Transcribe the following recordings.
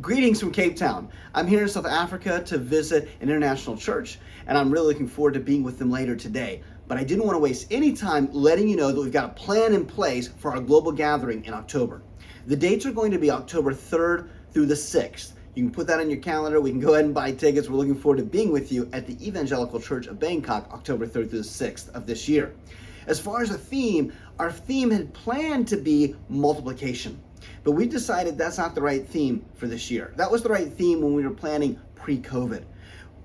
Greetings from Cape Town. I'm here in South Africa to visit an international church, and I'm really looking forward to being with them later today. But I didn't want to waste any time letting you know that we've got a plan in place for our global gathering in October. The dates are going to be October 3rd through the 6th. You can put that on your calendar. We can go ahead and buy tickets. We're looking forward to being with you at the Evangelical Church of Bangkok, October 3rd through the 6th of this year. As far as the theme, our theme had planned to be multiplication. But we decided that's not the right theme for this year. That was the right theme when we were planning pre-COVID.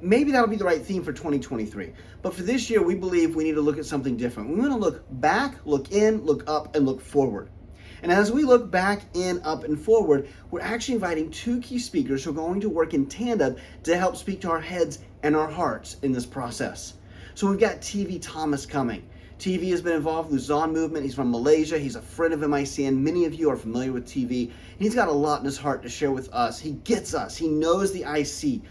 Maybe that'll be the right theme for 2023. But for this year, we believe we need to look at something different. We want to look back, look in, look up, and look forward. And as we look back, in, up, and forward, we're actually inviting two key speakers who are going to work in tandem to help speak to our heads and our hearts in this process. So we've got TV Thomas coming. TV has been involved with the Zon movement. He's from Malaysia. He's a friend of MICN. Many of you are familiar with TV. He's got a lot in his heart to share with us. He gets us. He knows the IC.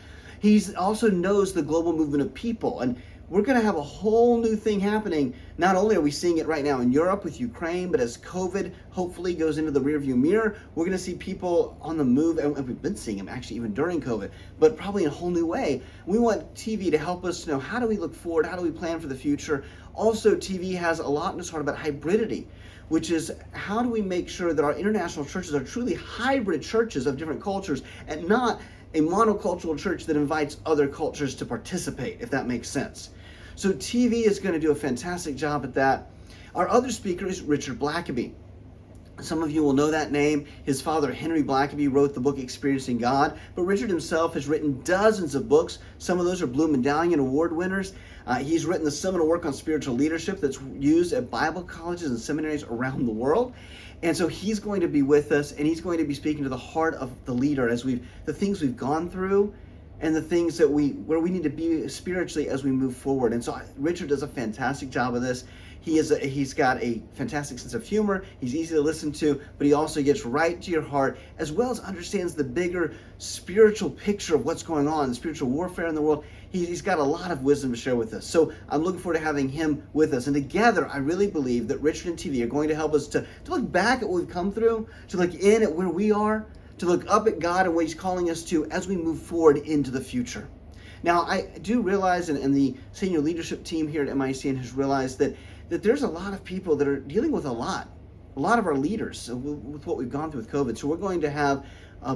He also knows the global movement of people. And we're going to have a whole new thing happening. Not only are we seeing it right now in Europe with Ukraine, but as COVID hopefully goes into the rearview mirror, we're going to see people on the move, and we've been seeing them actually even during COVID, but probably in a whole new way. We want TV to help us know, how do we look forward? How do we plan for the future? Also, TV has a lot in its heart about hybridity, which is how do we make sure that our international churches are truly hybrid churches of different cultures and not a monocultural church that invites other cultures to participate, if that makes sense. So TV is going to do a fantastic job at that. Our other speaker is Richard Blackaby. Some of you will know that name. His father, Henry Blackaby, wrote the book Experiencing God, but Richard himself has written dozens of books. Some of those are Blue Medallion Award winners. He's written the seminal work on spiritual leadership that's used at Bible colleges and seminaries around the world. And so he's going to be with us, and he's going to be speaking to the heart of the leader as the things we've gone through and the things that where we need to be spiritually as we move forward. And so Richard does a fantastic job of this. He's got a fantastic sense of humor. He's easy to listen to, but he also gets right to your heart, as well as understands the bigger spiritual picture of what's going on, the spiritual warfare in the world. He's got a lot of wisdom to share with us. So I'm looking forward to having him with us. And together, I really believe that Richard and TV are going to help us to look back at what we've come through, to look in at where we are, to look up at God and what he's calling us to as we move forward into the future. Now, I do realize, and the senior leadership team here at MICN has realized that there's a lot of people that are dealing with a lot of our leaders with what we've gone through with COVID. So we're going to have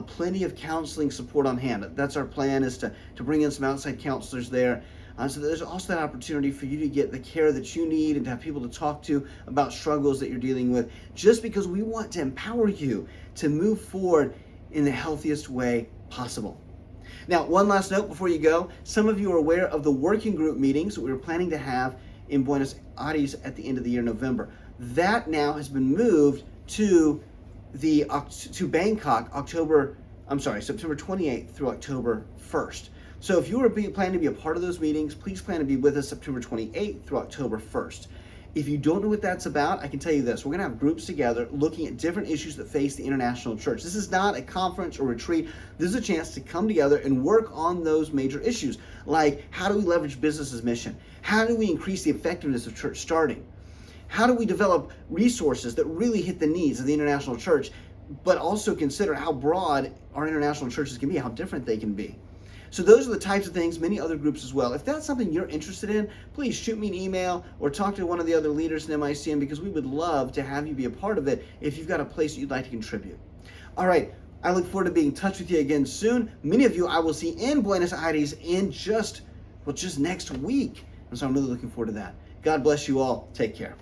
plenty of counseling support on hand. That's our plan, is to bring in some outside counselors there. So there's also that opportunity for you to get the care that you need and to have people to talk to about struggles that you're dealing with, just because we want to empower you to move forward in the healthiest way possible. Now, one last note before you go. Some of you are aware of the working group meetings that we were planning to have in Buenos Aires at the end of the year, November. That now has been moved to Bangkok, September 28th through October 1st. So if you are planning to be a part of those meetings, please plan to be with us September 28th through October 1st. If you don't know what that's about, I can tell you this. We're going to have groups together looking at different issues that face the international church. This is not a conference or retreat. This is a chance to come together and work on those major issues, like how do we leverage business as mission? How do we increase the effectiveness of church starting? How do we develop resources that really hit the needs of the international church, but also consider how broad our international churches can be, how different they can be? So those are the types of things, many other groups as well. If that's something you're interested in, please shoot me an email or talk to one of the other leaders in MICN, because we would love to have you be a part of it if you've got a place that you'd like to contribute. All right, I look forward to being in touch with you again soon. Many of you I will see in Buenos Aires in just next week. And so I'm really looking forward to that. God bless you all. Take care.